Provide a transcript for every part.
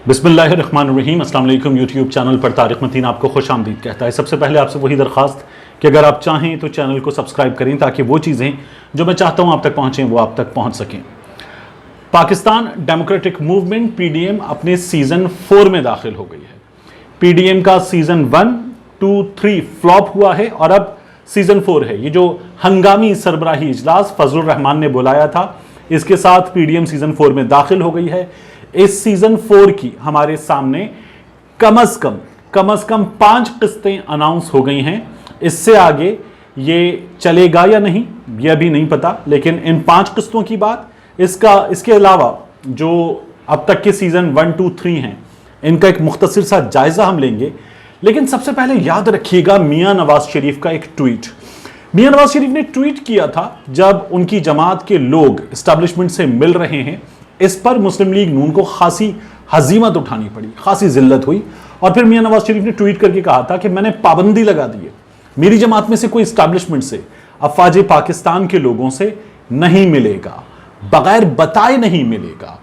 बिस्मिल्लाहिर्रहमानिर्रहीम। अस्सलाम वालेकुम। यूट्यूब चैनल पर तारिक मतीन आपको खुश आमदीद कहता है। सबसे पहले आपसे वही दरख्वास्त कि अगर आप चाहें तो चैनल को सब्सक्राइब करें ताकि वो चीज़ें जो मैं चाहता हूँ आप तक पहुँचें वो आप तक पहुँच सकें। पाकिस्तान डेमोक्रेटिक मूवमेंट पीडीएम अपने सीज़न 4 में दाखिल हो गई है। पीडीएम का सीज़न 1, 2, 3 फ्लॉप हुआ है और अब सीज़न 4 है। ये जो हंगामी सरबराही इजलास फजलुर रहमान ने बुलाया था, इसके साथ पीडीएम सीज़न 4 में दाखिल हो गई है। इस सीज़न 4 की हमारे सामने कम अज़ कम 5 किस्तें अनाउंस हो गई हैं। इससे आगे ये चलेगा या नहीं यह भी नहीं पता, लेकिन इन 5 किस्तों की बात, इसके अलावा जो अब तक के सीज़न 1, 2, 3 हैं, इनका एक मुख्तसर सा जायज़ा हम लेंगे। लेकिन सबसे पहले याद रखिएगा मियां नवाज शरीफ का एक ट्वीट। मियां नवाज शरीफ ने ट्वीट किया था जब उनकी जमात के लोग एस्टैब्लिशमेंट से मिल रहे हैं। इस पर मुस्लिम लीग नून को खासी हजीमत उठानी पड़ी, खासी जिल्लत हुई। और फिर मियां नवाज शरीफ ने ट्वीट करके कहा था कि मैंने पाबंदी लगा दी है, मेरी जमात में से कोई एस्टैब्लिशमेंट से, अफवाज पाकिस्तान के लोगों से नहीं मिलेगा, बगैर बताए नहीं मिलेगा,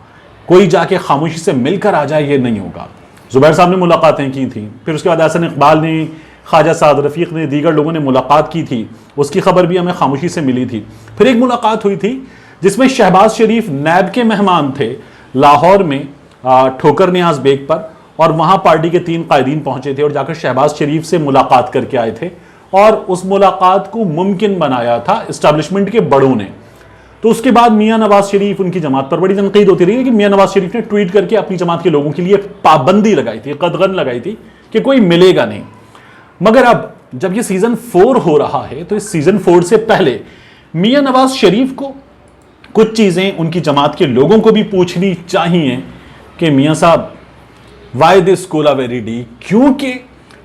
कोई जाके खामोशी से मिलकर आ जाए ये नहीं होगा। जुबैर साहब ने मुलाकातें की थी, फिर उसके बाद एहसन इकबाल ने, ख्वाजा साद रफीक ने, दीगर लोगों ने मुलाकात की थी, उसकी खबर भी हमें खामोशी से मिली थी। फिर एक मुलाकात हुई थी जिसमें शहबाज शरीफ नैब के मेहमान थे लाहौर में ठोकर नियाज बेग पर, और वहां पार्टी के 3 कायदीन पहुंचे थे और जाकर शहबाज शरीफ से मुलाकात करके आए थे। और उस मुलाकात को मुमकिन बनाया था एस्टैब्लिशमेंट के बड़ों ने। तो उसके बाद मियां नवाज शरीफ, उनकी जमात पर बड़ी तनकीद होती रही है कि मियां नवाज शरीफ ने ट्वीट करके अपनी जमात के लोगों के लिए पाबंदी लगाई थी, कदगन लगाई थी कि कोई मिलेगा नहीं। मगर अब जब ये सीजन 4 हो रहा है तो इस सीजन 4 से पहले मियां नवाज शरीफ को कुछ चीजें उनकी जमात के लोगों को भी पूछनी चाहिए कि मियां साहब why this Cola very D, क्योंकि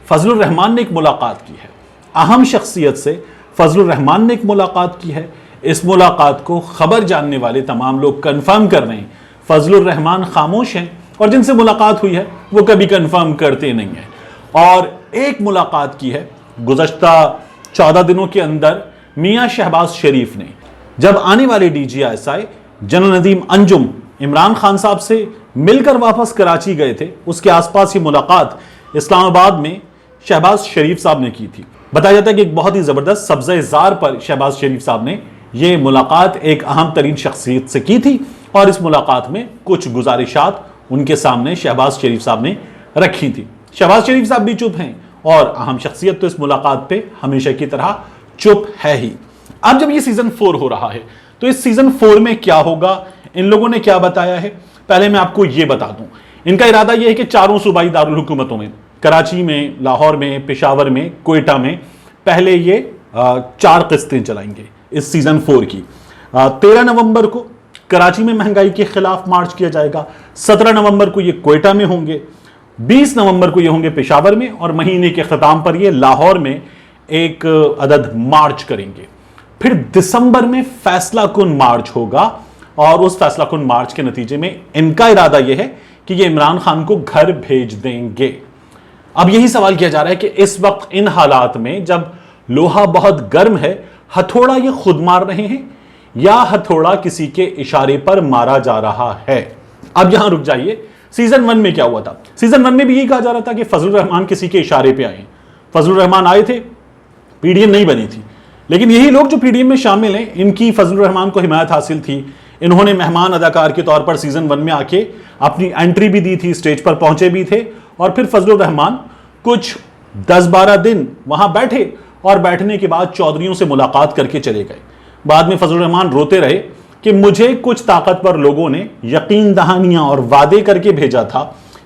फजलुर रहमान ने एक मुलाकात की है, अहम शख्सियत से फजलुर रहमान ने एक मुलाकात की है। इस मुलाकात को खबर जानने वाले तमाम लोग कंफर्म कर रहे हैं। फजलुर रहमान खामोश हैं और जिनसे मुलाकात हुई है वो कभी कंफर्म करते नहीं है। और एक मुलाकात की है गुज़श्ता 14 दिनों के अंदर मियां शहबाज शरीफ ने, जब आने वाले DGISI जनरल नदीम अंजुम इमरान खान साहब से मिलकर वापस कराची गए थे, उसके आसपास ये मुलाकात इस्लामाबाद में शहबाज शरीफ साहब ने की थी। बताया जाता है कि एक बहुत ही जबरदस्त सब्ज़े-ज़ार पर शहबाज शरीफ साहब ने ये मुलाकात एक अहम तरीन शख्सियत से की थी और इस मुलाकात में कुछ गुजारिशात उनके सामने शहबाज शरीफ साहब ने रखी थी। शहबाज शरीफ साहब भी चुप हैं और अहम शख्सियत तो इस मुलाकात पे हमेशा की तरह चुप है ही। अब जब ये सीजन 4 हो रहा है तो इस सीजन 4 में क्या होगा, इन लोगों ने क्या बताया है, पहले मैं आपको ये बता दूं। इनका इरादा यह है कि चारों सूबाई दारुल हुकूमतों में, कराची में, लाहौर में, पेशावर में, कोयटा में, पहले ये 4 किस्तें चलाएंगे इस सीजन 4 की। 13 नवंबर को कराची में महंगाई के खिलाफ मार्च किया जाएगा, 17 नवंबर को ये कोयटा में होंगे, 20 नवंबर को ये होंगे पेशावर में, और महीने के ख़त्म पर ये लाहौर में एक अदद मार्च करेंगे। फिर दिसंबर में फैसला कुन मार्च होगा और उस फैसला कुन मार्च के नतीजे में इनका इरादा यह है कि ये इमरान खान को घर भेज देंगे। अब यही सवाल किया जा रहा है कि इस वक्त इन हालात में जब लोहा बहुत गर्म है, हथौड़ा ये खुद मार रहे हैं या हथौड़ा किसी के इशारे पर मारा जा रहा है। अब यहां रुक जाइए, सीजन 1 में क्या हुआ था? सीजन 1 में भी यही कहा जा रहा था कि फजलुर रहमान किसी के इशारे पे आए। फजलुर रहमान आए थे, पीडीएम नहीं बनी थी, लेकिन यही लोग जो पीडीएम में शामिल हैं, इनकी फजलुर रहमान को हिमायत हासिल थी। इन्होंने मेहमान अदाकार के तौर पर सीजन 1 में आके अपनी एंट्री भी दी थी, स्टेज पर पहुंचे भी थे, और फिर फजलुर रहमान कुछ 10-12 दिन वहां बैठे और बैठने के बाद चौधरियों से मुलाकात करके चले गए। बाद में फजलुर रहमान रोते रहे कि मुझे कुछ ताकतवर लोगों ने यकीन दहानियां और वादे करके भेजा था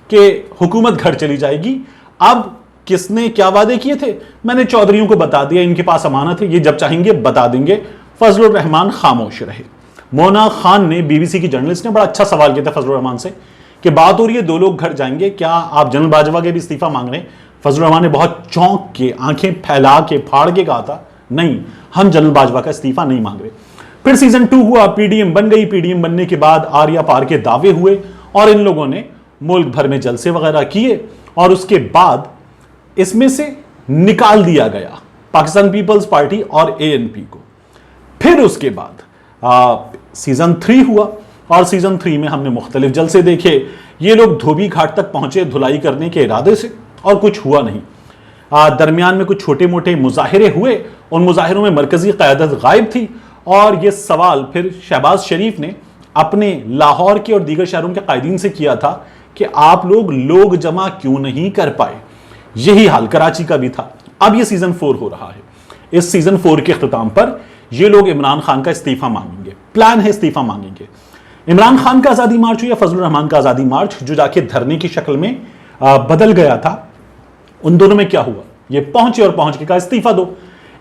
कि हुकूमत घर चली जाएगी। अब किसने क्या वादे किए थे मैंने चौधरियों को बता दिया, इनके पास अमानत है, ये जब चाहेंगे बता देंगे। फजलुर रहमान खामोश रहे। मोना खान ने, BBC की जर्नलिस्ट ने, बड़ा अच्छा सवाल किया था फजलुर रहमान से कि बात हो रही है 2 लोग घर जाएंगे, क्या आप जनरल बाजवा के भी इस्तीफा मांग रहे हैं? फजलुर रहमान ने बहुत चौंक के, आंखें फैला के, फाड़ के कहा था नहीं, हम जनरल बाजवा का इस्तीफा नहीं मांग रहे। फिर सीजन 2 हुआ, पीडीएम बन गई। पीडीएम बनने के बाद आर्या पार के दावे हुए और इन लोगों ने मुल्क भर में जलसे वगैरह किए और उसके बाद इसमें से निकाल दिया गया पाकिस्तान पीपल्स पार्टी और ANP को। फिर उसके बाद सीजन 3 हुआ और सीजन 3 में हमने मुख्तलिफ जलसे देखे। یہ لوگ دھوبی گھاٹ تک پہنچے دھلائی کرنے کے ارادے سے اور کچھ ہوا نہیں. درمیان میں کچھ چھوٹے موٹے مظاہرے ہوئے, ان مظاہروں میں مرکزی قیادت غائب تھی, اور یہ سوال پھر شہباز شریف نے اپنے لاہور کے اور دیگر شہروں کے قائدین سے کیا تھا کہ آپ لوگ جمع کیوں نہیں کر پائے. یہی حال کراچی کا بھی تھا. اب یہ سیزن 4 ہو رہا ہے. اس سیزن 4 کے اختتام پر یہ لوگ عمران خان کا استعفیٰ مانگیں گے. پلان ہے استعفیٰ مانگیں گے. عمران خان کا آزادی مارچ ہو یا فضل الرحمان کا آزادی مارچ, جو جا کے دھرنے کی شکل میں بدل گیا تھا, ان دونوں میں کیا ہوا؟ یہ پہنچے اور پہنچ کے کہا استعفیٰ دو.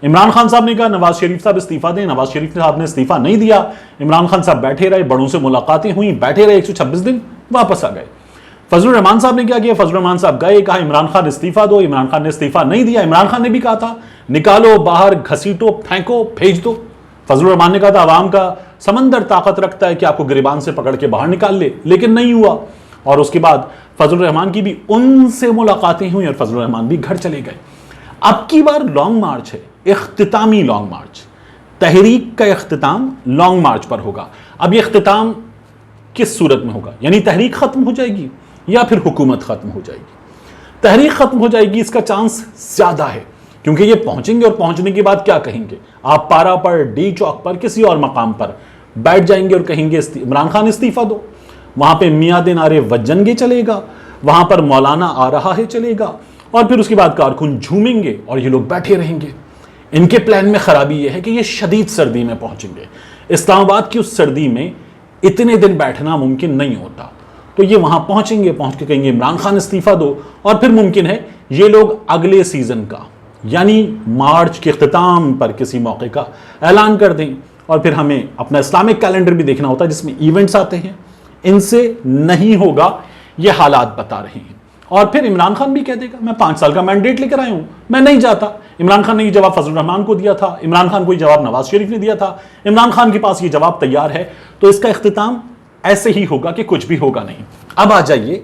عمران خان صاحب نے کہا نواز شریف صاحب استعفیٰ دیں. نواز شریف صاحب نے استعفیٰ نہیں دیا. عمران خان صاحب بیٹھے رہے, بڑوں سے ملاقاتیں ہوئیں, بیٹھے رہے 126 دن, واپس آ گئے. فضل الرحمان صاحب نے کیا کیا؟ فضل الرحمان صاحب گئے, کہا عمران خان استعفیٰ دو. عمران خان نے استعفیٰ نہیں دیا. عمران خان نے بھی کہا تھا نکالو باہر, گھسیٹو, پھینکو, بھیج دو. فضل الرحمان نے کہا تھا عوام کا سمندر طاقت رکھتا ہے کہ آپ کو گریبان سے پکڑ کے باہر نکال لے, لیکن نہیں ہوا. اور اس کے بعد فضل الرحمان کی بھی ان سے ملاقاتیں ہوئیں اور فضل الرحمان بھی گھر چلے گئے. اب کی بار لانگ مارچ ہے, اختتامی لانگ مارچ. تحریک کا اختتام لانگ مارچ پر ہوگا. اب یہ اختتام کس صورت میں ہوگا؟ یعنی تحریک ختم ہو جائے گی یا پھر حکومت ختم ہو جائے گی؟ تحریک ختم ہو جائے گی, اس کا چانس زیادہ ہے, کیونکہ یہ پہنچیں گے اور پہنچنے کے بعد کیا کہیں گے؟ آپ پارا پر, ڈی چوک پر, کسی اور مقام پر بیٹھ جائیں گے اور کہیں گے عمران خان استعفیٰ دو. وہاں پہ میاں دے نعرے وجن گے چلے گا, وہاں پر مولانا آ رہا ہے چلے گا, اور پھر اس کے بعد کارکن جھومیں گے اور یہ لوگ بیٹھے رہیں گے. ان کے پلان میں خرابی یہ ہے کہ یہ شدید سردی میں پہنچیں گے. اسلام آباد کی اس سردی میں اتنے دن بیٹھنا ممکن نہیں ہوتا, تو یہ وہاں پہنچیں گے, پہنچ کے کہیں گے عمران خان استعفیٰ دو, اور پھر ممکن ہے یہ لوگ اگلے سیزن کا یعنی مارچ کے اختتام پر کسی موقع کا اعلان کر دیں. اور پھر ہمیں اپنا اسلامک کیلنڈر بھی دیکھنا ہوتا ہے جس میں ایونٹس آتے ہیں, ان سے نہیں ہوگا, یہ حالات بتا رہے ہیں. اور پھر عمران خان بھی کہہ دے گا میں 5 سال کا مینڈیٹ لے کر آیا ہوں, میں نہیں جاتا. عمران خان نے یہ جواب فضل الرحمان کو دیا تھا, عمران خان کو یہ جواب نواز شریف نے دیا تھا, عمران خان کے پاس یہ جواب تیار ہے. تو اس کا اختتام ایسے ہی ہوگا کہ کچھ بھی ہوگا نہیں. اب آ جائیے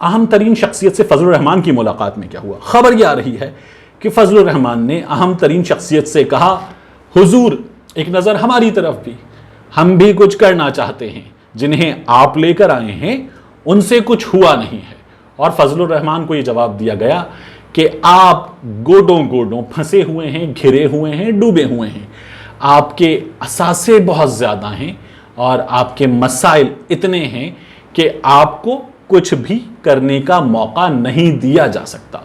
اہم ترین شخصیت سے فضل الرحمان کی ملاقات میں کیا ہوا. خبر یہ آ رہی ہے کہ فضل الرحمان نے اہم ترین شخصیت سے کہا حضور ایک نظر ہماری طرف بھی, ہم بھی کچھ کرنا چاہتے ہیں, جنہیں آپ لے کر آئے ہیں ان سے کچھ ہوا نہیں ہے. اور فضل الرحمان کو یہ جواب دیا گیا کہ آپ گوڈوں پھنسے ہوئے ہیں, گھرے ہوئے ہیں, ڈوبے ہوئے ہیں, آپ کے اثاثے بہت زیادہ ہیں اور آپ کے مسائل اتنے ہیں کہ آپ کو کچھ بھی کرنے کا موقع نہیں دیا جا سکتا.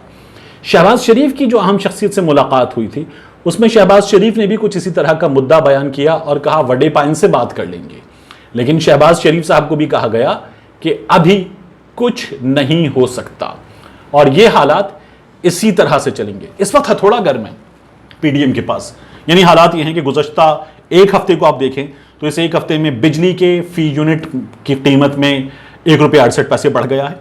شہباز شریف کی جو اہم شخصیت سے ملاقات ہوئی تھی اس میں شہباز شریف نے بھی کچھ اسی طرح کا مدعا بیان کیا اور کہا وڈے پائن سے بات کر لیں گے. لیکن شہباز شریف صاحب کو بھی کہا گیا کہ ابھی کچھ نہیں ہو سکتا, اور یہ حالات اسی طرح سے چلیں گے. اس وقت ہتھوڑا گرم ہے پی ڈی ایم کے پاس. یعنی حالات یہ ہیں کہ گزشتہ ایک ہفتے کو آپ دیکھیں تو اس ایک ہفتے میں بجلی کے فی یونٹ کی قیمت میں 1 روپیہ 68 پیسے بڑھ گیا ہے.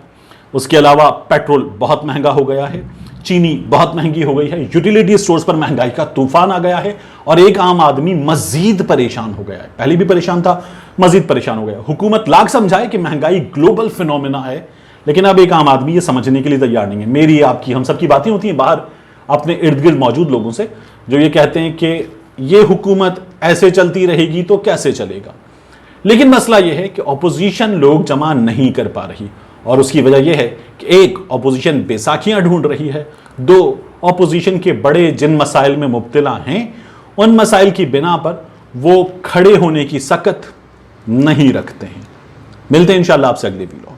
اس کے علاوہ پیٹرول بہت مہنگا ہو گیا ہے, چینی بہت مہنگی ہو گئی ہے, یوٹیلیٹی سٹورز پر مہنگائی کا طوفان آ گیا ہے, اور ایک عام آدمی مزید پریشان ہو گیا ہے. پہلے بھی پریشان تھا, مزید پریشان ہو گیا. حکومت لاکھ سمجھائے کہ مہنگائی گلوبل فینومینا ہے, لیکن اب ایک عام آدمی یہ سمجھنے کے لیے تیار نہیں ہے. میری, آپ کی, ہم سب کی باتیں ہوتی ہیں باہر اپنے ارد گرد موجود لوگوں سے جو یہ کہتے ہیں کہ یہ حکومت ایسے چلتی رہے گی تو کیسے چلے گا. لیکن مسئلہ یہ ہے کہ اپوزیشن لوگ جمع نہیں کر پا رہی, اور اس کی وجہ یہ ہے کہ ایک اپوزیشن بیساکھیاں ڈھونڈ رہی ہے, 2 اپوزیشن کے بڑے جن مسائل میں مبتلا ہیں ان مسائل کی بنا پر وہ کھڑے ہونے کی سکت نہیں رکھتے ہیں. ملتے ہیں انشاءاللہ آپ سے اگلے ویڈیو.